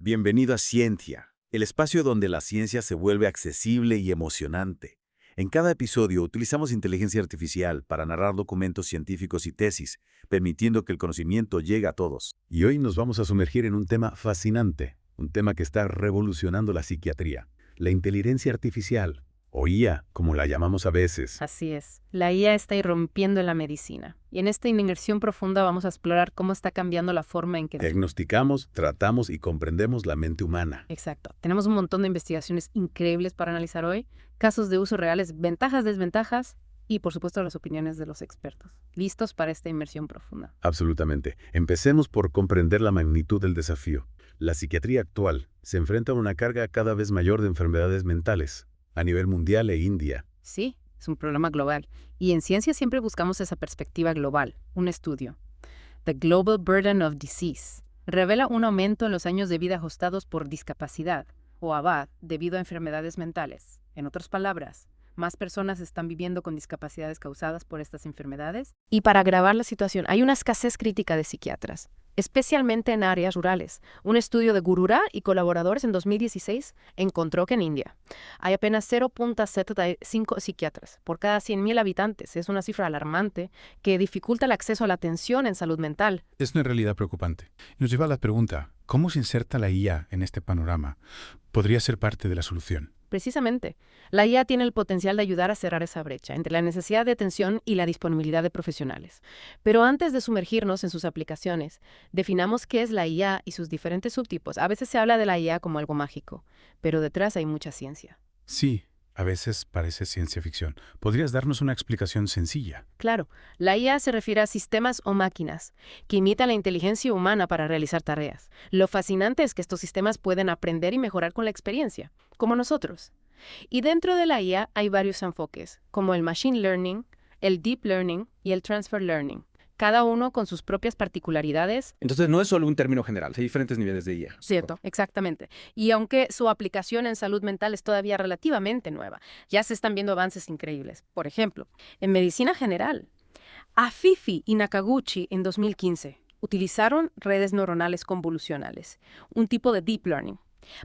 Bienvenido a Ciencia, el espacio donde la ciencia se vuelve accesible y emocionante. En cada episodio utilizamos inteligencia artificial para narrar documentos científicos y tesis, permitiendo que el conocimiento llegue a todos. Y hoy nos vamos a sumergir en un tema fascinante, un tema que está revolucionando la psiquiatría, la inteligencia artificial, o IA, como la llamamos a veces. Así es. La IA está irrumpiendo en la medicina. Y en esta inmersión profunda vamos a explorar cómo está cambiando la forma en que... Diagnosticamos, tratamos y comprendemos la mente humana. Exacto. Tenemos un montón de investigaciones increíbles para analizar hoy, casos de uso reales, ventajas, desventajas y, por supuesto, las opiniones de los expertos. ¿Listos para esta inmersión profunda? Absolutamente. Empecemos por comprender la magnitud del desafío. La psiquiatría actual se enfrenta a una carga cada vez mayor de enfermedades mentales, a nivel mundial e India. Sí, es un problema global. Y en ciencia siempre buscamos esa perspectiva global. Un estudio, The Global Burden of Disease, revela un aumento en los años de vida ajustados por discapacidad, o ABAD, debido a enfermedades mentales. En otras palabras, más personas están viviendo con discapacidades causadas por estas enfermedades. Y para agravar la situación, hay una escasez crítica de psiquiatras, especialmente en áreas rurales. Un estudio de Gurura y colaboradores en 2016 encontró que en India hay apenas 0.75 psiquiatras por cada 100.000 habitantes. Es una cifra alarmante que dificulta el acceso a la atención en salud mental. Es una realidad preocupante. Nos lleva a la pregunta, ¿cómo se inserta la IA en este panorama? ¿Podría ser parte de la solución? Precisamente, la IA tiene el potencial de ayudar a cerrar esa brecha entre la necesidad de atención y la disponibilidad de profesionales. Pero antes de sumergirnos en sus aplicaciones, definamos qué es la IA y sus diferentes subtipos. A veces se habla de la IA como algo mágico, pero detrás hay mucha ciencia. Sí, a veces parece ciencia ficción. ¿Podrías darnos una explicación sencilla? Claro, la IA se refiere a sistemas o máquinas que imitan la inteligencia humana para realizar tareas. Lo fascinante es que estos sistemas pueden aprender y mejorar con la experiencia, como nosotros. Y dentro de la IA hay varios enfoques, como el Machine Learning, el Deep Learning y el Transfer Learning, cada uno con sus propias particularidades. Entonces no es solo un término general, hay diferentes niveles de IA. Cierto, exactamente. Y aunque su aplicación en salud mental es todavía relativamente nueva, ya se están viendo avances increíbles. Por ejemplo, en medicina general, Afifi y Nakaguchi en 2015 utilizaron redes neuronales convolucionales, un tipo de deep learning,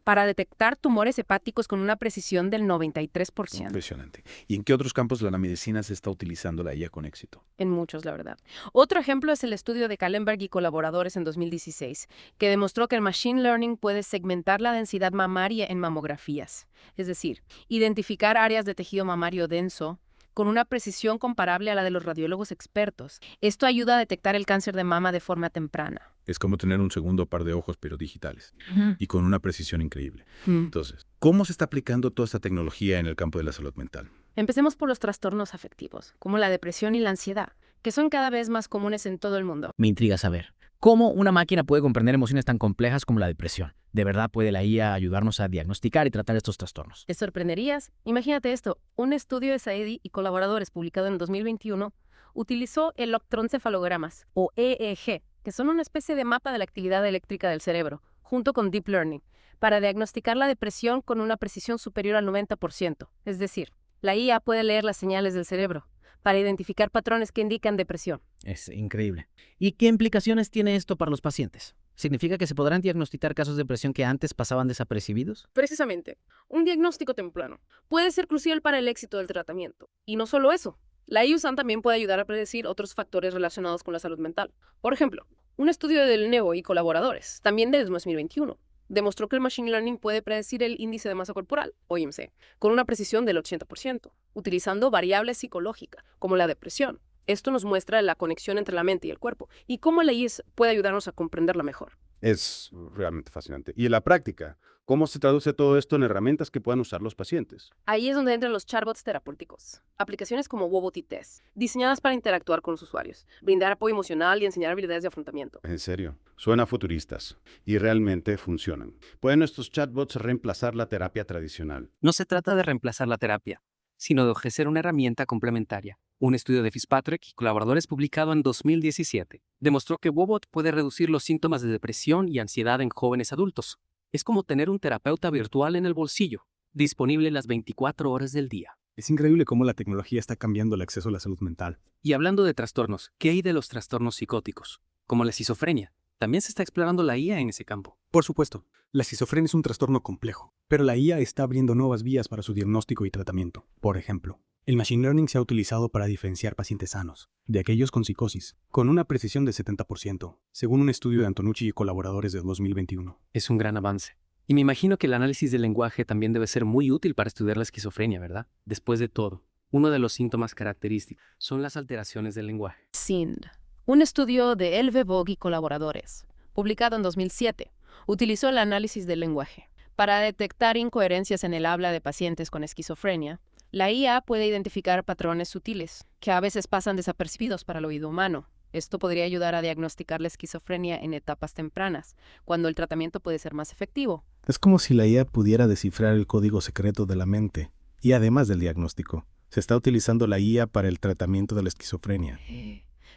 para detectar tumores hepáticos con una precisión del 93%. Impresionante. ¿Y en qué otros campos de la medicina se está utilizando la IA con éxito? En muchos, la verdad. Otro ejemplo es el estudio de Kallenberg y colaboradores en 2016, que demostró que el Machine Learning puede segmentar la densidad mamaria en mamografías, es decir, identificar áreas de tejido mamario denso con una precisión comparable a la de los radiólogos expertos. Esto ayuda a detectar el cáncer de mama de forma temprana. Es como tener un segundo par de ojos, pero digitales, y con una precisión increíble. Mm. Entonces, ¿cómo se está aplicando toda esta tecnología en el campo de la salud mental? Empecemos por los trastornos afectivos, como la depresión y la ansiedad, que son cada vez más comunes en todo el mundo. Me intriga saber, ¿cómo una máquina puede comprender emociones tan complejas como la depresión? ¿De verdad puede la IA ayudarnos a diagnosticar y tratar estos trastornos? ¿Te sorprenderías? Imagínate esto, un estudio de Saedi y colaboradores publicado en 2021 utilizó electroencefalogramas, o EEG, que son una especie de mapa de la actividad eléctrica del cerebro, junto con Deep Learning, para diagnosticar la depresión con una precisión superior al 90%. Es decir, la IA puede leer las señales del cerebro para identificar patrones que indican depresión. Es increíble. ¿Y qué implicaciones tiene esto para los pacientes? ¿Significa que se podrán diagnosticar casos de depresión que antes pasaban desapercibidos? Precisamente, un diagnóstico temprano puede ser crucial para el éxito del tratamiento. Y no solo eso, la IUSAN también puede ayudar a predecir otros factores relacionados con la salud mental. Por ejemplo, un estudio del NEO y colaboradores, también de 2021, demostró que el Machine Learning puede predecir el índice de masa corporal, o IMC, con una precisión del 80%, utilizando variables psicológicas, como la depresión. Esto nos muestra la conexión entre la mente y el cuerpo, y cómo la IA puede ayudarnos a comprenderla mejor. Es realmente fascinante. Y en la práctica, ¿cómo se traduce todo esto en herramientas que puedan usar los pacientes? Ahí es donde entran los chatbots terapéuticos. Aplicaciones como Wobot y Test, diseñadas para interactuar con los usuarios, brindar apoyo emocional y enseñar habilidades de afrontamiento. En serio, suena futuristas y realmente funcionan. ¿Pueden estos chatbots reemplazar la terapia tradicional? No se trata de reemplazar la terapia, sino de ofrecer una herramienta complementaria. Un estudio de Fitzpatrick y colaboradores publicado en 2017 demostró que Wobot puede reducir los síntomas de depresión y ansiedad en jóvenes adultos. Es como tener un terapeuta virtual en el bolsillo, disponible las 24 horas del día. Es increíble cómo la tecnología está cambiando el acceso a la salud mental. Y hablando de trastornos, ¿qué hay de los trastornos psicóticos? Como la esquizofrenia, También se está explorando la IA en ese campo. Por supuesto, la esquizofrenia es un trastorno complejo, pero la IA está abriendo nuevas vías para su diagnóstico y tratamiento. Por ejemplo, el Machine Learning se ha utilizado para diferenciar pacientes sanos de aquellos con psicosis, con una precisión de 70%, según un estudio de Antonucci y colaboradores de 2021. Es un gran avance. Y me imagino que el análisis del lenguaje también debe ser muy útil para estudiar la esquizofrenia, ¿verdad? Después de todo, uno de los síntomas característicos son las alteraciones del lenguaje. SIND. Un estudio de Elve Bog y colaboradores, publicado en 2007, utilizó el análisis del lenguaje. Para detectar incoherencias en el habla de pacientes con esquizofrenia, la IA puede identificar patrones sutiles, que a veces pasan desapercibidos para el oído humano. Esto podría ayudar a diagnosticar la esquizofrenia en etapas tempranas, cuando el tratamiento puede ser más efectivo. Es como si la IA pudiera descifrar el código secreto de la mente, y además del diagnóstico. Se está utilizando la IA para el tratamiento de la esquizofrenia.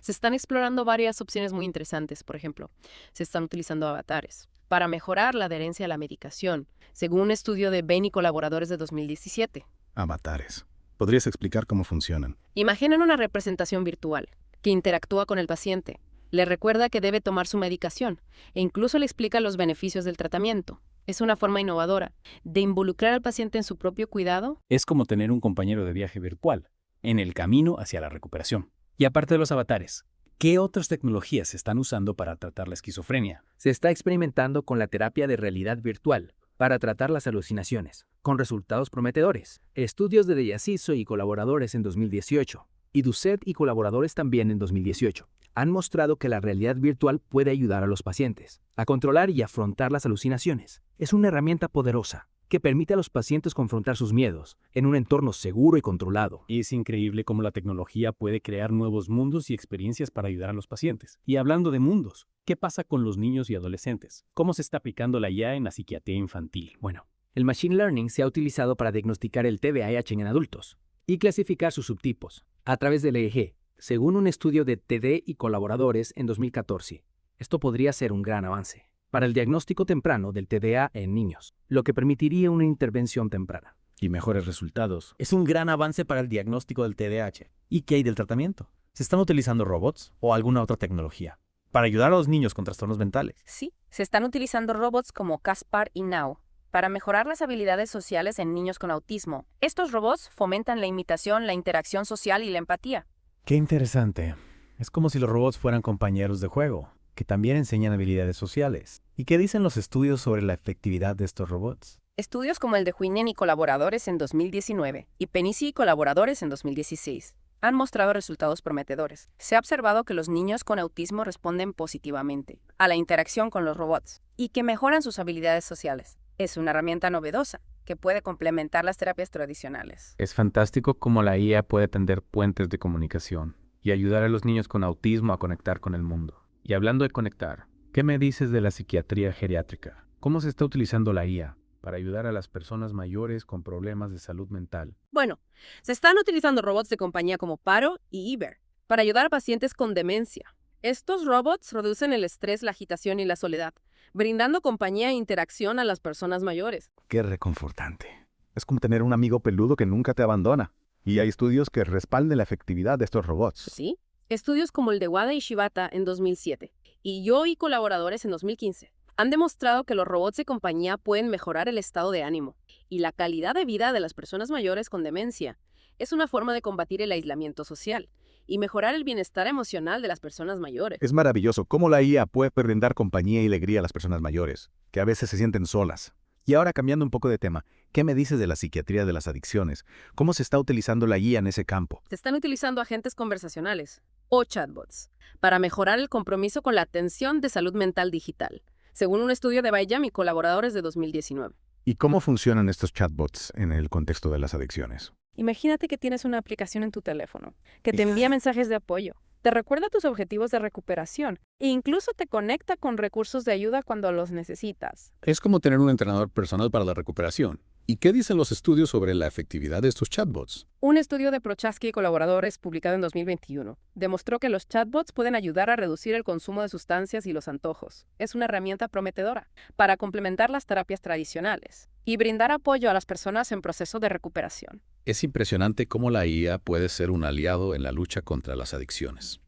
Se están explorando varias opciones muy interesantes. Por ejemplo, se están utilizando avatares para mejorar la adherencia a la medicación, según un estudio de Bain y colaboradores de 2017. Avatares. ¿Podrías explicar cómo funcionan? Imaginen una representación virtual que interactúa con el paciente, le recuerda que debe tomar su medicación e incluso le explica los beneficios del tratamiento. Es una forma innovadora de involucrar al paciente en su propio cuidado. Es como tener un compañero de viaje virtual en el camino hacia la recuperación. Y aparte de los avatares, ¿qué otras tecnologías se están usando para tratar la esquizofrenia? Se está experimentando con la terapia de realidad virtual para tratar las alucinaciones, con resultados prometedores. Estudios de Deyaciso y colaboradores en 2018, y Doucet y colaboradores también en 2018, han mostrado que la realidad virtual puede ayudar a los pacientes a controlar y afrontar las alucinaciones. Es una herramienta poderosa que permite a los pacientes confrontar sus miedos en un entorno seguro y controlado. Es increíble cómo la tecnología puede crear nuevos mundos y experiencias para ayudar a los pacientes. Y hablando de mundos, ¿qué pasa con los niños y adolescentes? ¿Cómo se está aplicando la IA en la psiquiatría infantil? Bueno, el Machine Learning se ha utilizado para diagnosticar el TDAH en adultos y clasificar sus subtipos a través del EEG, según un estudio de TD y colaboradores en 2014. Esto podría ser un gran avance para el diagnóstico temprano del TDA en niños, lo que permitiría una intervención temprana. Y mejores resultados. Es un gran avance para el diagnóstico del TDAH. ¿Y qué hay del tratamiento? ¿Se están utilizando robots o alguna otra tecnología para ayudar a los niños con trastornos mentales? Sí, se están utilizando robots como Caspar y Now para mejorar las habilidades sociales en niños con autismo. Estos robots fomentan la imitación, la interacción social y la empatía. Qué interesante. Es como si los robots fueran compañeros de juego, que también enseñan habilidades sociales. ¿Y qué dicen los estudios sobre la efectividad de estos robots? Estudios como el de Huinen y colaboradores en 2019 y Penici y colaboradores en 2016 han mostrado resultados prometedores. Se ha observado que los niños con autismo responden positivamente a la interacción con los robots y que mejoran sus habilidades sociales. Es una herramienta novedosa que puede complementar las terapias tradicionales. Es fantástico cómo la IA puede tender puentes de comunicación y ayudar a los niños con autismo a conectar con el mundo. Y hablando de conectar, ¿qué me dices de la psiquiatría geriátrica? ¿Cómo se está utilizando la IA para ayudar a las personas mayores con problemas de salud mental? Bueno, se están utilizando robots de compañía como Paro y Iber para ayudar a pacientes con demencia. Estos robots reducen el estrés, la agitación y la soledad, brindando compañía e interacción a las personas mayores. Qué reconfortante. Es como tener un amigo peludo que nunca te abandona. Y hay estudios que respalden la efectividad de estos robots. Sí, estudios como el de Wada y Shibata en 2007 y Yo y colaboradores en 2015 han demostrado que los robots de compañía pueden mejorar el estado de ánimo y la calidad de vida de las personas mayores con demencia. Es una forma de combatir el aislamiento social y mejorar el bienestar emocional de las personas mayores. Es maravilloso cómo la IA puede brindar compañía y alegría a las personas mayores, que a veces se sienten solas. Y ahora, cambiando un poco de tema, ¿qué me dices de la psiquiatría de las adicciones? ¿Cómo se está utilizando la IA en ese campo? Se están utilizando agentes conversacionales o chatbots para mejorar el compromiso con la atención de salud mental digital, según un estudio de Bayam y colaboradores de 2019. ¿Y cómo funcionan estos chatbots en el contexto de las adicciones? Imagínate que tienes una aplicación en tu teléfono que te envía mensajes de apoyo, te recuerda tus objetivos de recuperación e incluso te conecta con recursos de ayuda cuando los necesitas. Es como tener un entrenador personal para la recuperación. ¿Y qué dicen los estudios sobre la efectividad de estos chatbots? Un estudio de Prochaska y colaboradores publicado en 2021 demostró que los chatbots pueden ayudar a reducir el consumo de sustancias y los antojos. Es una herramienta prometedora para complementar las terapias tradicionales y brindar apoyo a las personas en proceso de recuperación. Es impresionante cómo la IA puede ser un aliado en la lucha contra las adicciones.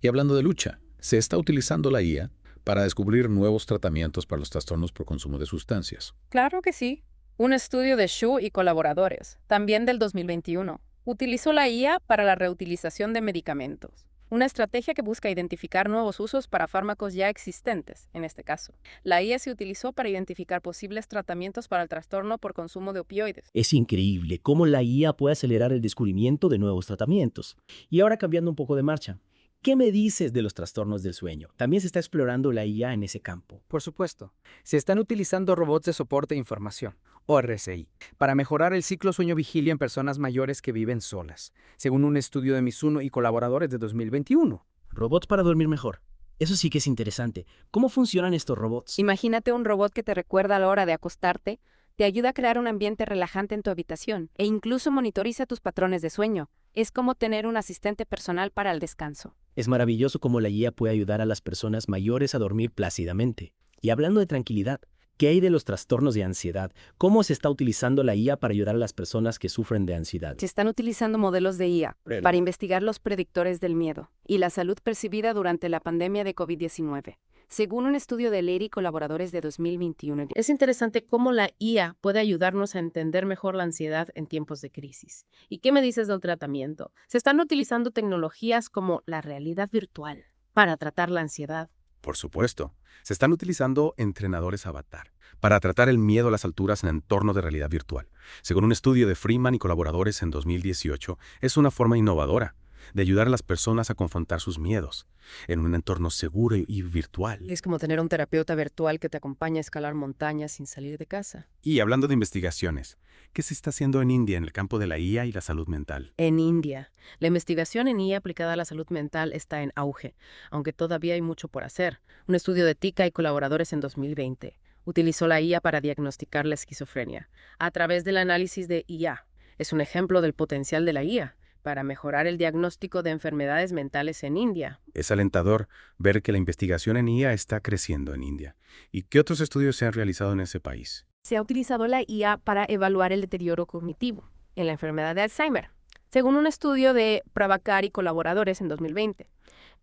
Y hablando de lucha, se está utilizando la IA para descubrir nuevos tratamientos para los trastornos por consumo de sustancias. Claro que sí. Un estudio de Xu y colaboradores, también del 2021, utilizó la IA para la reutilización de medicamentos. Una estrategia que busca identificar nuevos usos para fármacos ya existentes, en este caso. La IA se utilizó para identificar posibles tratamientos para el trastorno por consumo de opioides. Es increíble cómo la IA puede acelerar el descubrimiento de nuevos tratamientos. Y ahora cambiando un poco de marcha, ¿qué me dices de los trastornos del sueño? También se está explorando la IA en ese campo. Por supuesto, se están utilizando robots de soporte de información, o RSI, para mejorar el ciclo sueño-vigilia en personas mayores que viven solas, según un estudio de Mizuno y colaboradores de 2021. Robots para dormir mejor. Eso sí que es interesante. ¿Cómo funcionan estos robots? Imagínate un robot que te recuerda a la hora de acostarte, te ayuda a crear un ambiente relajante en tu habitación e incluso monitoriza tus patrones de sueño. Es como tener un asistente personal para el descanso. Es maravilloso cómo la IA puede ayudar a las personas mayores a dormir plácidamente. Y hablando de tranquilidad, ¿qué hay de los trastornos de ansiedad? ¿Cómo se está utilizando la IA para ayudar a las personas que sufren de ansiedad? Se están utilizando modelos de IA para investigar los predictores del miedo y la salud percibida durante la pandemia de COVID-19. Según un estudio de Leary y colaboradores de 2021. Es interesante cómo la IA puede ayudarnos a entender mejor la ansiedad en tiempos de crisis. ¿Y qué me dices del tratamiento? Se están utilizando tecnologías como la realidad virtual para tratar la ansiedad. Por supuesto, se están utilizando entrenadores avatar para tratar el miedo a las alturas en entornos de realidad virtual. Según un estudio de Freeman y colaboradores en 2018, es una forma innovadora de ayudar a las personas a confrontar sus miedos en un entorno seguro y virtual. Es como tener un terapeuta virtual que te acompaña a escalar montañas sin salir de casa. Y hablando de investigaciones, ¿qué se está haciendo en India en el campo de la IA y la salud mental? En India, la investigación en IA aplicada a la salud mental está en auge, aunque todavía hay mucho por hacer. Un estudio de Tika y colaboradores en 2020 utilizó la IA para diagnosticar la esquizofrenia a través del análisis de IA. Es un ejemplo del potencial de la IA para mejorar el diagnóstico de enfermedades mentales en India. Es alentador ver que la investigación en IA está creciendo en India. ¿Y qué otros estudios se han realizado en ese país? Se ha utilizado la IA para evaluar el deterioro cognitivo en la enfermedad de Alzheimer, según un estudio de Prabhakar y colaboradores en 2020.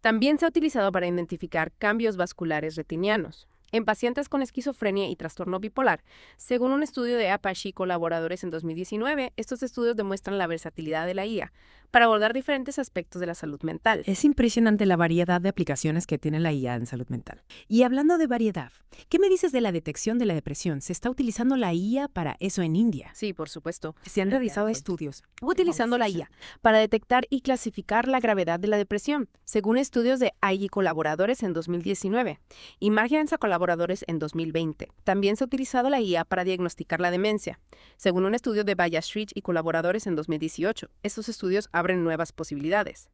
También se ha utilizado para identificar cambios vasculares retinianos en pacientes con esquizofrenia y trastorno bipolar. Según un estudio de Apache y colaboradores en 2019, estos estudios demuestran la versatilidad de la IA para abordar diferentes aspectos de la salud mental. Es impresionante la variedad de aplicaciones que tiene la IA en salud mental. Y hablando de variedad, ¿qué me dices de la detección de la depresión? ¿Se está utilizando la IA para eso en India? Sí, por supuesto. Se han realizado estudios utilizando la IA para detectar y clasificar la gravedad de la depresión, según estudios de AI y colaboradores en 2019 y Margins a colaboradores en 2020. También se ha utilizado la IA para diagnosticar la demencia, según un estudio de Bayashridge y colaboradores en 2018. Estos estudios abren nuevas posibilidades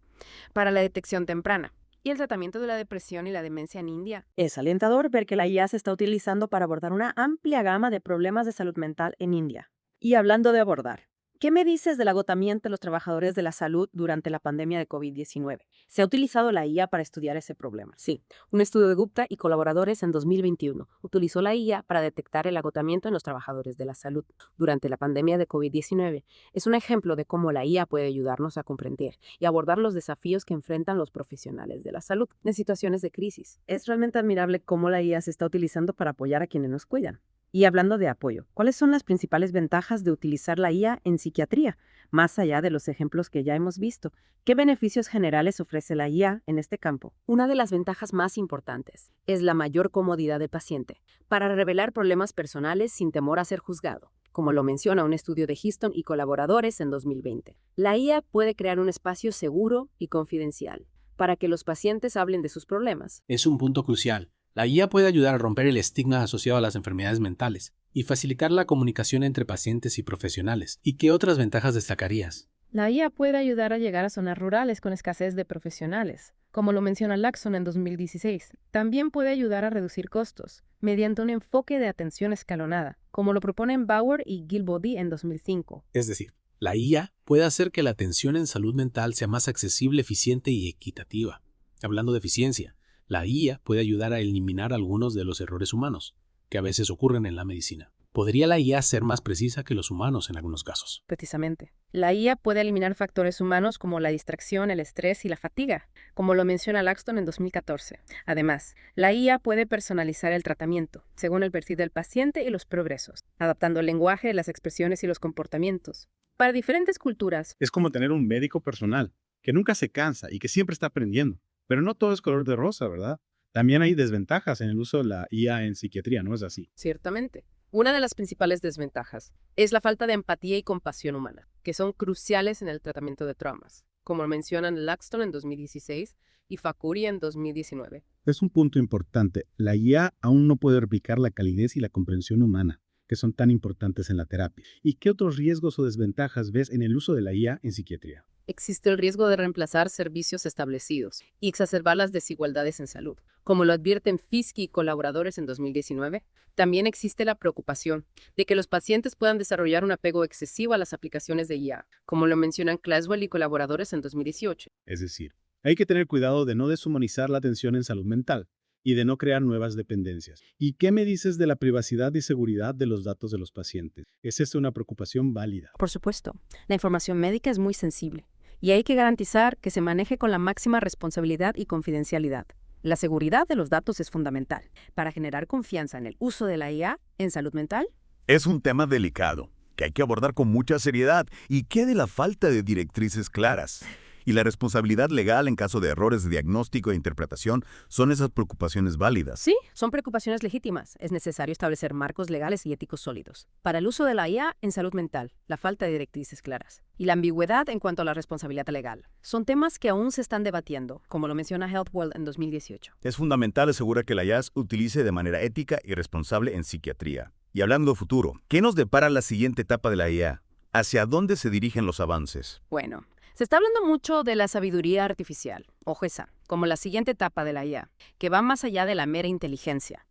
para la detección temprana y el tratamiento de la depresión y la demencia en India. Es alentador ver que la IA se está utilizando para abordar una amplia gama de problemas de salud mental en India. Y hablando de abordar, ¿qué me dices del agotamiento de los trabajadores de la salud durante la pandemia de COVID-19? ¿Se ha utilizado la IA para estudiar ese problema? Sí, un estudio de Gupta y colaboradores en 2021 utilizó la IA para detectar el agotamiento en los trabajadores de la salud durante la pandemia de COVID-19. Es un ejemplo de cómo la IA puede ayudarnos a comprender y abordar los desafíos que enfrentan los profesionales de la salud en situaciones de crisis. Es realmente admirable cómo la IA se está utilizando para apoyar a quienes nos cuidan. Y hablando de apoyo, ¿cuáles son las principales ventajas de utilizar la IA en psiquiatría? Más allá de los ejemplos que ya hemos visto, ¿qué beneficios generales ofrece la IA en este campo? Una de las ventajas más importantes es la mayor comodidad del paciente para revelar problemas personales sin temor a ser juzgado, como lo menciona un estudio de Houston y colaboradores en 2020. La IA puede crear un espacio seguro y confidencial para que los pacientes hablen de sus problemas. Es un punto crucial. La IA puede ayudar a romper el estigma asociado a las enfermedades mentales y facilitar la comunicación entre pacientes y profesionales. ¿Y qué otras ventajas destacarías? La IA puede ayudar a llegar a zonas rurales con escasez de profesionales, como lo menciona Laxon en 2016. También puede ayudar a reducir costos, mediante un enfoque de atención escalonada, como lo proponen Bauer y Gilbody en 2005. Es decir, la IA puede hacer que la atención en salud mental sea más accesible, eficiente y equitativa. Hablando de eficiencia, la IA puede ayudar a eliminar algunos de los errores humanos que a veces ocurren en la medicina. ¿Podría la IA ser más precisa que los humanos en algunos casos? Precisamente. La IA puede eliminar factores humanos como la distracción, el estrés y la fatiga, como lo menciona Langston en 2014. Además, la IA puede personalizar el tratamiento, según el perfil del paciente y los progresos, adaptando el lenguaje, las expresiones y los comportamientos. Para diferentes culturas, Es como tener un médico personal, que nunca se cansa y que siempre está aprendiendo. Pero no todo es color de rosa, ¿verdad? También hay desventajas en el uso de la IA en psiquiatría, ¿no es así? ciertamente. Una de las principales desventajas es la falta de empatía y compasión humana, que son cruciales en el tratamiento de traumas, como mencionan Langston en 2016 y Fakuri en 2019. Es un punto importante. La IA aún no puede replicar la calidez y la comprensión humana, que son tan importantes en la terapia. ¿Y qué otros riesgos o desventajas ves en el uso de la IA en psiquiatría? Existe el riesgo de reemplazar servicios establecidos y exacerbar las desigualdades en salud. Como lo advierten Fiske y colaboradores en 2019, también existe la preocupación de que los pacientes puedan desarrollar un apego excesivo a las aplicaciones de IA, como lo mencionan Claswell y colaboradores en 2018. Es decir, hay que tener cuidado de no deshumanizar la atención en salud mental y de no crear nuevas dependencias. ¿Y qué me dices de la privacidad y seguridad de los datos de los pacientes? ¿Es esta una preocupación válida? Por supuesto, la información médica es muy sensible y hay que garantizar que se maneje con la máxima responsabilidad y confidencialidad. La seguridad de los datos es fundamental para generar confianza en el uso de la IA en salud mental. Es un tema delicado, que hay que abordar con mucha seriedad. ¿Y qué de la falta de directrices claras? Y la responsabilidad legal en caso de errores de diagnóstico e interpretación son esas preocupaciones válidas. Sí, son preocupaciones legítimas. Es necesario establecer marcos legales y éticos sólidos. Para el uso de la IA en salud mental, la falta de directrices claras y la ambigüedad en cuanto a la responsabilidad legal son temas que aún se están debatiendo, como lo menciona HealthWorld en 2018. Es fundamental asegurar que la IA se utilice de manera ética y responsable en psiquiatría. Y hablando de futuro, ¿qué nos depara la siguiente etapa de la IA? ¿Hacia dónde se dirigen los avances? Bueno, se está hablando mucho de la sabiduría artificial, o GESA, como la siguiente etapa de la IA, que va más allá de la mera inteligencia.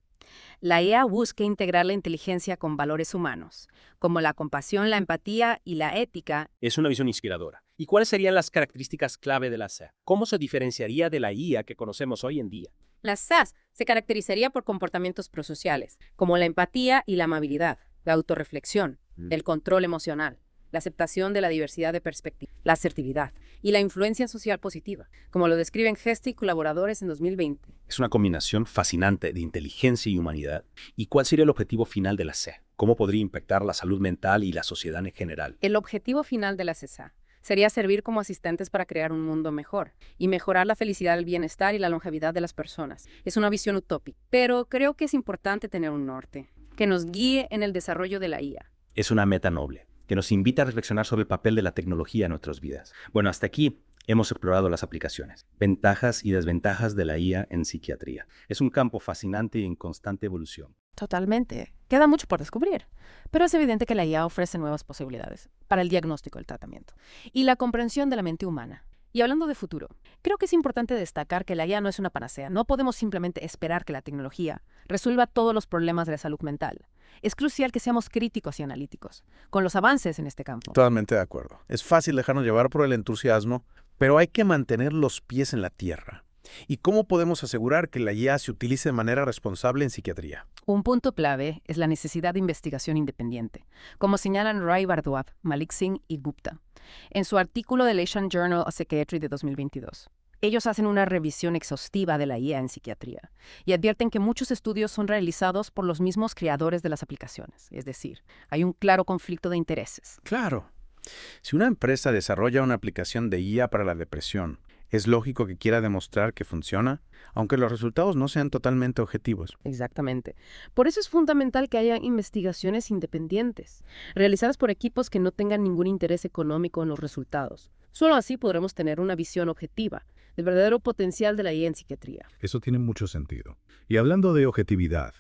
La IA busca integrar la inteligencia con valores humanos, como la compasión, la empatía y la ética. Es una visión inspiradora. ¿Y cuáles serían las características clave de la SA? ¿Cómo se diferenciaría de la IA que conocemos hoy en día? La SAS se caracterizaría por comportamientos prosociales, como la empatía y la amabilidad, la autorreflexión, el control emocional, la aceptación de la diversidad de perspectivas, la asertividad y la influencia social positiva, como lo describen Heste y colaboradores en 2020. Es una combinación fascinante de inteligencia y humanidad. ¿Y cuál sería el objetivo final de la SA? ¿Cómo podría impactar la salud mental y la sociedad en general? El objetivo final de la SA sería servir como asistentes para crear un mundo mejor y mejorar la felicidad, el bienestar y la longevidad de las personas. Es una visión utópica, pero creo que es importante tener un norte que nos guíe en el desarrollo de la IA. Es una meta noble que nos invita a reflexionar sobre el papel de la tecnología en nuestras vidas. Bueno, hasta aquí hemos explorado las aplicaciones, ventajas y desventajas de la IA en psiquiatría. Es un campo fascinante y en constante evolución. Totalmente. Queda mucho por descubrir, pero es evidente que la IA ofrece nuevas posibilidades para el diagnóstico, el tratamiento y la comprensión de la mente humana. Y hablando de futuro, creo que es importante destacar que la IA no es una panacea. No podemos simplemente esperar que la tecnología resuelva todos los problemas de la salud mental. Es crucial que seamos críticos y analíticos con los avances en este campo. Totalmente de acuerdo. Es fácil dejarnos llevar por el entusiasmo, pero hay que mantener los pies en la tierra. ¿Y cómo podemos asegurar que la IA se utilice de manera responsable en psiquiatría? Un punto clave es la necesidad de investigación independiente, como señalan Rai Bardwab, Malik Singh y Gupta en su artículo del Asian Journal of Psychiatry de 2022. Ellos hacen una revisión exhaustiva de la IA en psiquiatría y advierten que muchos estudios son realizados por los mismos creadores de las aplicaciones. Es decir, hay un claro conflicto de intereses. Claro. Si una empresa desarrolla una aplicación de IA para la depresión, es lógico que quiera demostrar que funciona, aunque los resultados no sean totalmente objetivos. Exactamente. Por eso es fundamental que haya investigaciones independientes, realizadas por equipos que no tengan ningún interés económico en los resultados. Solo así podremos tener una visión objetiva del verdadero potencial de la IA en psiquiatría. Eso tiene mucho sentido. Y hablando de objetividad,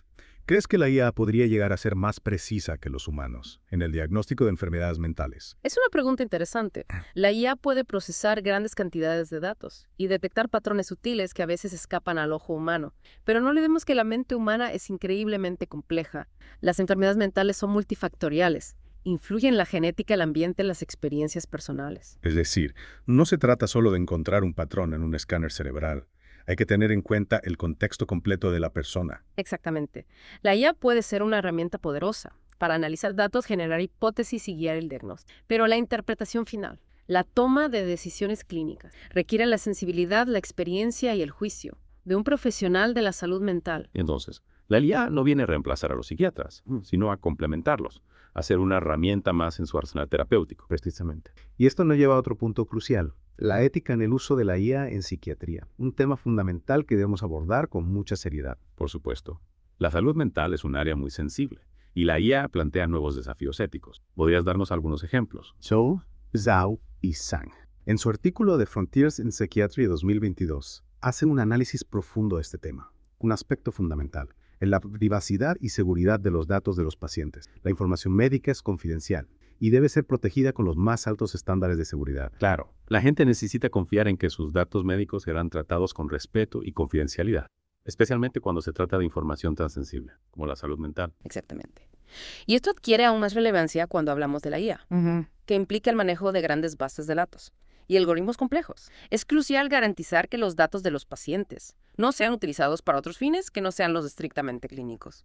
¿crees que la IA podría llegar a ser más precisa que los humanos en el diagnóstico de enfermedades mentales? Es una pregunta interesante. La IA puede procesar grandes cantidades de datos y detectar patrones sutiles que a veces escapan al ojo humano. Pero no olvidemos que la mente humana es increíblemente compleja. Las enfermedades mentales son multifactoriales. Influyen la genética, el ambiente, las experiencias personales. Es decir, no se trata solo de encontrar un patrón en un escáner cerebral. Hay que tener en cuenta el contexto completo de la persona. Exactamente. La IA puede ser una herramienta poderosa, para analizar datos, generar hipótesis y guiar el diagnóstico. Pero la interpretación final, la toma de decisiones clínicas, requiere la sensibilidad, la experiencia y el juicio de un profesional de la salud mental. Entonces, la IA no viene a reemplazar a los psiquiatras, sino a complementarlos, a ser una herramienta más en su arsenal terapéutico. Precisamente. Y esto nos lleva a otro punto crucial, la ética en el uso de la IA en psiquiatría, un tema fundamental que debemos abordar con mucha seriedad. Por supuesto. La salud mental es un área muy sensible, y la IA plantea nuevos desafíos éticos. ¿Podrías darnos algunos ejemplos? Zhou, Zhao y Zhang, en su artículo de Frontiers in Psychiatry 2022, hacen un análisis profundo de este tema, un aspecto fundamental, en la privacidad y seguridad de los datos de los pacientes. La información médica es confidencial y debe ser protegida con los más altos estándares de seguridad. Claro, la gente necesita confiar en que sus datos médicos serán tratados con respeto y confidencialidad, especialmente cuando se trata de información tan sensible como la salud mental. Exactamente. Y esto adquiere aún más relevancia cuando hablamos de la IA, que implica el manejo de grandes bases de datos y algoritmos complejos. Es crucial garantizar que los datos de los pacientes no sean utilizados para otros fines que no sean los estrictamente clínicos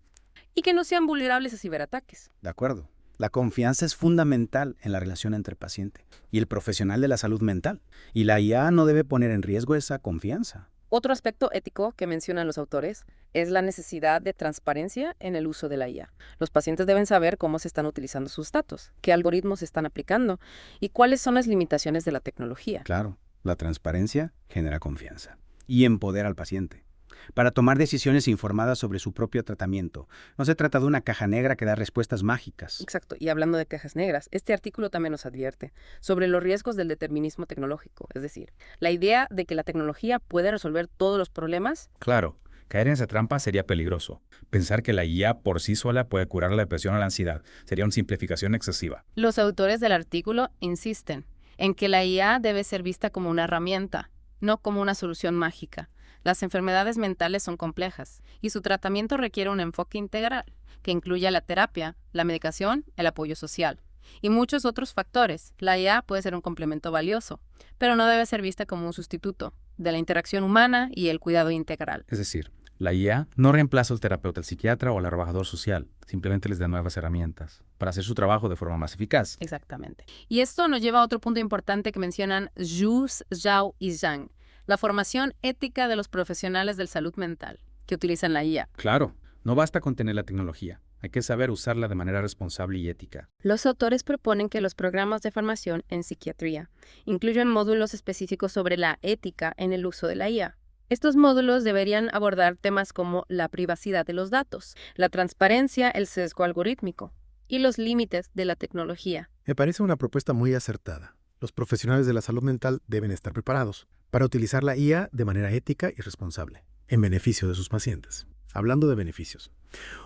y que no sean vulnerables a ciberataques. De acuerdo. La confianza es fundamental en la relación entre el paciente y el profesional de la salud mental, y la IA no debe poner en riesgo esa confianza. Otro aspecto ético que mencionan los autores es la necesidad de transparencia en el uso de la IA. Los pacientes deben saber cómo se están utilizando sus datos, qué algoritmos se están aplicando y cuáles son las limitaciones de la tecnología. Claro, la transparencia genera confianza y empodera al paciente para tomar decisiones informadas sobre su propio tratamiento. No se trata de una caja negra que da respuestas mágicas. Exacto. Y hablando de cajas negras, este artículo también nos advierte sobre los riesgos del determinismo tecnológico, es decir, la idea de que la tecnología puede resolver todos los problemas. Claro, caer en esa trampa sería peligroso. Pensar que la IA por sí sola puede curar la depresión o la ansiedad sería una simplificación excesiva. Los autores del artículo insisten en que la IA debe ser vista como una herramienta, no como una solución mágica. Las enfermedades mentales son complejas y su tratamiento requiere un enfoque integral que incluya la terapia, la medicación, el apoyo social y muchos otros factores. La IA puede ser un complemento valioso, pero no debe ser vista como un sustituto de la interacción humana y el cuidado integral. Es decir, la IA no reemplaza al terapeuta, al psiquiatra o al trabajador social, simplemente les da nuevas herramientas para hacer su trabajo de forma más eficaz. Exactamente. Y esto nos lleva a otro punto importante que mencionan Zhu, Zhao y Zhang, la formación ética de los profesionales de salud mental que utilizan la IA. Claro, no basta con tener la tecnología, hay que saber usarla de manera responsable y ética. Los autores proponen que los programas de formación en psiquiatría incluyan módulos específicos sobre la ética en el uso de la IA. Estos módulos deberían abordar temas como la privacidad de los datos, la transparencia, el sesgo algorítmico y los límites de la tecnología. Me parece una propuesta muy acertada. Los profesionales de la salud mental deben estar preparados para utilizar la IA de manera ética y responsable, en beneficio de sus pacientes. Hablando de beneficios,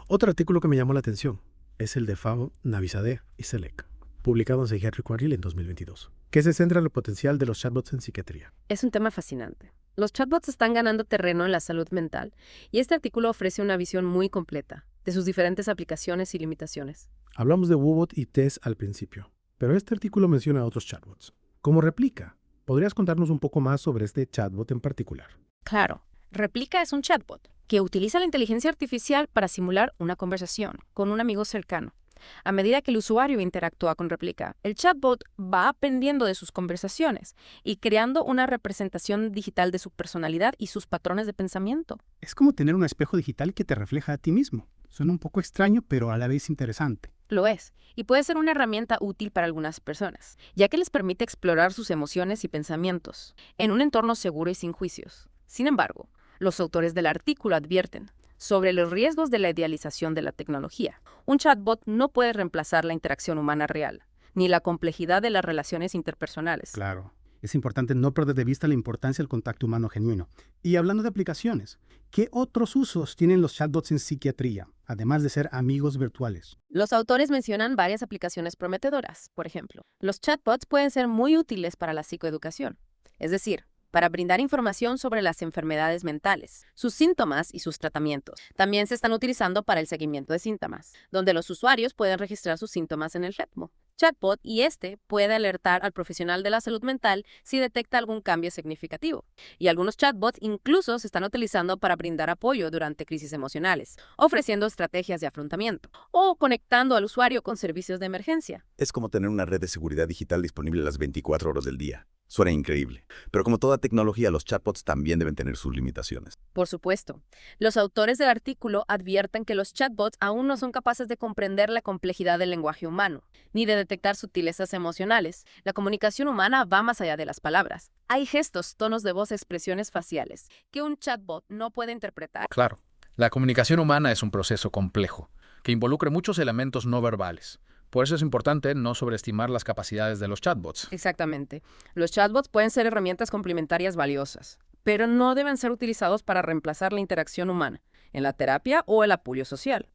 otro artículo que me llamó la atención es el de Fabo, Navisadeh y Selek, publicado en Psychiatric Quarterly en 2022, que se centra en el potencial de los chatbots en psiquiatría. Es un tema fascinante. Los chatbots están ganando terreno en la salud mental y este artículo ofrece una visión muy completa de sus diferentes aplicaciones y limitaciones. Hablamos de Woebot y Tess al principio, pero este artículo menciona a otros chatbots. Como Replica, ¿podrías contarnos un poco más sobre este chatbot en particular? Claro. Replica es un chatbot que utiliza la inteligencia artificial para simular una conversación con un amigo cercano. A medida que el usuario interactúa con Replica, el chatbot va aprendiendo de sus conversaciones y creando una representación digital de su personalidad y sus patrones de pensamiento. Es como tener un espejo digital que te refleja a ti mismo. Suena un poco extraño, pero a la vez interesante. Lo es, y puede ser una herramienta útil para algunas personas, ya que les permite explorar sus emociones y pensamientos en un entorno seguro y sin juicios. Sin embargo, los autores del artículo advierten sobre los riesgos de la idealización de la tecnología. Un chatbot no puede reemplazar la interacción humana real, ni la complejidad de las relaciones interpersonales. Claro. Es importante no perder de vista la importancia del contacto humano genuino. Y hablando de aplicaciones, ¿qué otros usos tienen los chatbots en psiquiatría, además de ser amigos virtuales? Los autores mencionan varias aplicaciones prometedoras. Por ejemplo, los chatbots pueden ser muy útiles para la psicoeducación, es decir, para brindar información sobre las enfermedades mentales, sus síntomas y sus tratamientos. También se están utilizando para el seguimiento de síntomas, donde los usuarios pueden registrar sus síntomas en el ritmo. chatbot y este puede alertar al profesional de la salud mental si detecta algún cambio significativo. Y algunos chatbots incluso se están utilizando para brindar apoyo durante crisis emocionales, ofreciendo estrategias de afrontamiento o conectando al usuario con servicios de emergencia. Es como tener una red de seguridad digital disponible las 24 horas del día. Suena increíble. Pero como toda tecnología, los chatbots también deben tener sus limitaciones. Por supuesto. Los autores del artículo advierten que los chatbots aún no son capaces de comprender la complejidad del lenguaje humano, ni de detectar sutilezas emocionales. La comunicación humana va más allá de las palabras. Hay gestos, tonos de voz, expresiones faciales que un chatbot no puede interpretar. Claro, la comunicación humana es un proceso complejo, que involucra muchos elementos no verbales. Por eso es importante no sobreestimar las capacidades de los chatbots. Exactamente. Los chatbots pueden ser herramientas complementarias valiosas, pero no deben ser utilizados para reemplazar la interacción humana, en la terapia o el apoyo social.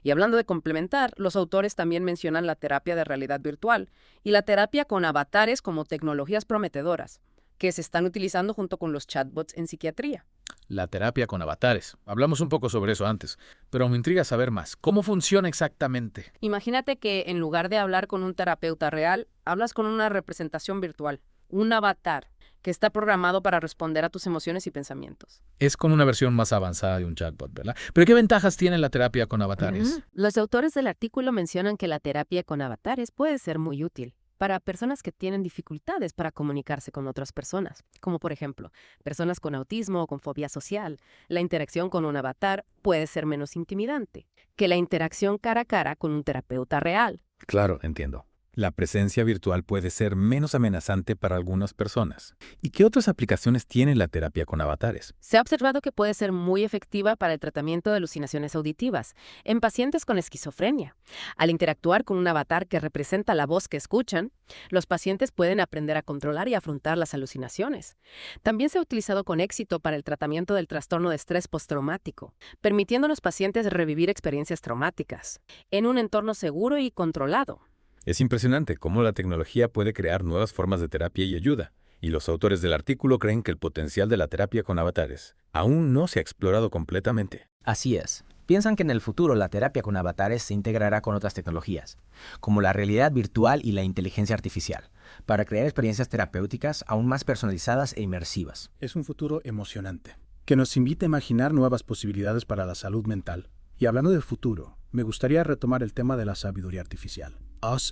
Y hablando de complementar, los autores también mencionan la terapia de realidad virtual y la terapia con avatares como tecnologías prometedoras, que se están utilizando junto con los chatbots en psiquiatría. La terapia con avatares. Hablamos un poco sobre eso antes, pero me intriga saber más. ¿Cómo funciona exactamente? Imagínate que en lugar de hablar con un terapeuta real, hablas con una representación virtual, un avatar, que está programado para responder a tus emociones y pensamientos. Es con una versión más avanzada de un chatbot, ¿verdad? ¿Pero qué ventajas tiene la terapia con avatares? Los autores del artículo mencionan que la terapia con avatares puede ser muy útil para personas que tienen dificultades para comunicarse con otras personas, como por ejemplo, personas con autismo o con fobia social. La interacción con un avatar puede ser menos intimidante que la interacción cara a cara con un terapeuta real. Claro, entiendo. La presencia virtual puede ser menos amenazante para algunas personas. ¿Y qué otras aplicaciones tiene la terapia con avatares? Se ha observado que puede ser muy efectiva para el tratamiento de alucinaciones auditivas en pacientes con esquizofrenia. Al interactuar con un avatar que representa la voz que escuchan, los pacientes pueden aprender a controlar y afrontar las alucinaciones. También se ha utilizado con éxito para el tratamiento del trastorno de estrés postraumático, permitiendo a los pacientes revivir experiencias traumáticas en un entorno seguro y controlado. Es impresionante cómo la tecnología puede crear nuevas formas de terapia y ayuda, y los autores del artículo creen que el potencial de la terapia con avatares aún no se ha explorado completamente. Así es. Piensan que en el futuro la terapia con avatares se integrará con otras tecnologías, como la realidad virtual y la inteligencia artificial, para crear experiencias terapéuticas aún más personalizadas e inmersivas. Es un futuro emocionante, que nos invita a imaginar nuevas posibilidades para la salud mental. Y hablando del futuro, me gustaría retomar el tema de la sabiduría artificial.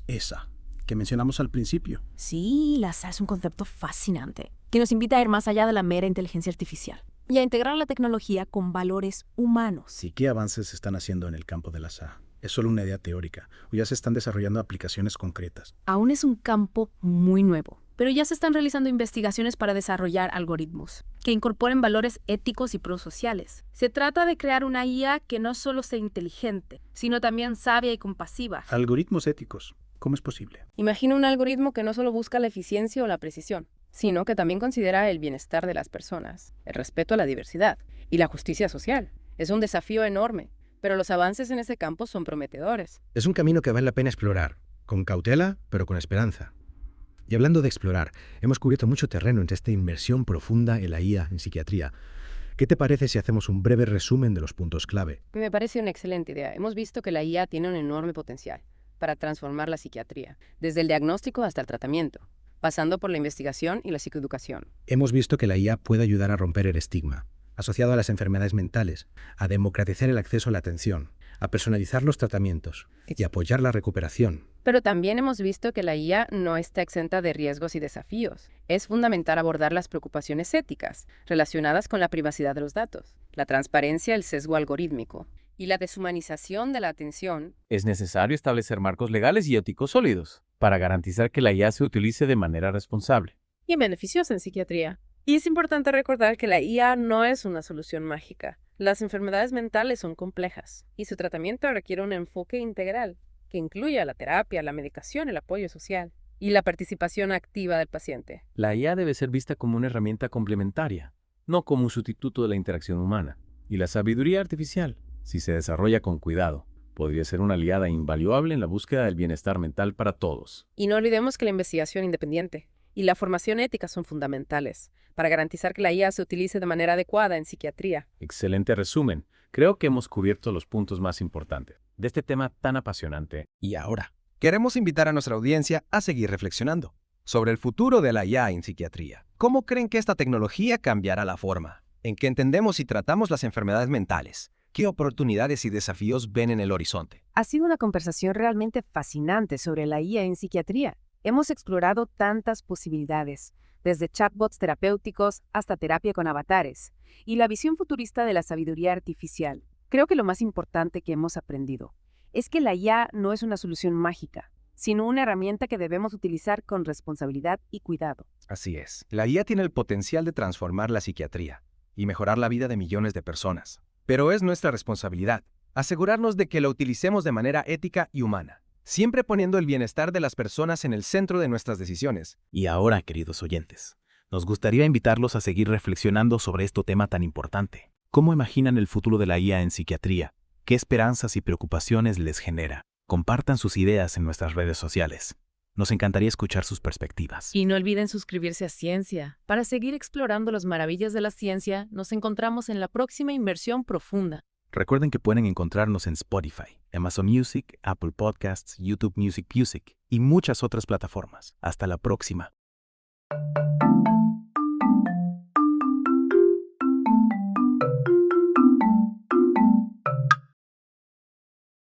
esa, que mencionamos al principio. Sí, la SA es un concepto fascinante, que nos invita a ir más allá de la mera inteligencia artificial y a integrar la tecnología con valores humanos. ¿Y qué avances se están haciendo en el campo de la SA? ¿Es solo una idea teórica o ya se están desarrollando aplicaciones concretas? Aún es un campo muy nuevo, pero ya se están realizando investigaciones para desarrollar algoritmos que incorporen valores éticos y prosociales. Se trata de crear una IA que no solo sea inteligente, sino también sabia y compasiva. Algoritmos éticos. ¿Cómo es posible? Imagina un algoritmo que no solo busca la eficiencia o la precisión, sino que también considera el bienestar de las personas, el respeto a la diversidad y la justicia social. Es un desafío enorme, pero los avances en ese campo son prometedores. Es un camino que vale la pena explorar, con cautela, pero con esperanza. Y hablando de explorar, hemos cubierto mucho terreno en esta inmersión profunda en la IA en psiquiatría. ¿Qué te parece si hacemos un breve resumen de los puntos clave? Me parece una excelente idea. Hemos visto que la IA tiene un enorme potencial para transformar la psiquiatría, desde el diagnóstico hasta el tratamiento, pasando por la investigación y la psicoeducación. Hemos visto que la IA puede ayudar a romper el estigma asociado a las enfermedades mentales, a democratizar el acceso a la atención, a personalizar los tratamientos y apoyar la recuperación. Pero también hemos visto que la IA no está exenta de riesgos y desafíos. Es fundamental abordar las preocupaciones éticas relacionadas con la privacidad de los datos, la transparencia, el sesgo algorítmico y la deshumanización de la atención. Es necesario establecer marcos legales y éticos sólidos para garantizar que la IA se utilice de manera responsable y beneficiosa en psiquiatría. Y es importante recordar que la IA no es una solución mágica. Las enfermedades mentales son complejas y su tratamiento requiere un enfoque integral que incluya la terapia, la medicación, el apoyo social y la participación activa del paciente. La IA debe ser vista como una herramienta complementaria, no como un sustituto de la interacción humana. Y la sabiduría artificial, si se desarrolla con cuidado, podría ser una aliada invaluable en la búsqueda del bienestar mental para todos. Y no olvidemos que la investigación independiente y la formación ética son fundamentales para garantizar que la IA se utilice de manera adecuada en psiquiatría. Excelente resumen. Creo que hemos cubierto los puntos más importantes de este tema tan apasionante. Y ahora, Queremos invitar a nuestra audiencia a seguir reflexionando sobre el futuro de la IA en psiquiatría. ¿Cómo creen que esta tecnología cambiará la forma en que entendemos y tratamos las enfermedades mentales? ¿Qué oportunidades y desafíos ven en el horizonte? Ha sido una conversación realmente fascinante sobre la IA en psiquiatría. Hemos explorado tantas posibilidades, desde chatbots terapéuticos hasta terapia con avatares, y la visión futurista de la sabiduría artificial. Creo que lo más importante que hemos aprendido es que la IA no es una solución mágica, sino una herramienta que debemos utilizar con responsabilidad y cuidado. Así es. La IA tiene el potencial de transformar la psiquiatría y mejorar la vida de millones de personas. Pero es nuestra responsabilidad asegurarnos de que la utilicemos de manera ética y humana, siempre poniendo el bienestar de las personas en el centro de nuestras decisiones. Y ahora, queridos oyentes, nos gustaría invitarlos a seguir reflexionando sobre este tema tan importante. ¿Cómo imaginan el futuro de la IA en psiquiatría? ¿Qué esperanzas y preocupaciones les genera? Compartan sus ideas en nuestras redes sociales. Nos encantaría escuchar sus perspectivas. Y no olviden suscribirse a Ciencia. Para seguir explorando las maravillas de la ciencia, nos encontramos en la próxima Inmersión Profunda. Recuerden que pueden encontrarnos en Spotify, Amazon Music, Apple Podcasts, YouTube Music y muchas otras plataformas. Hasta la próxima.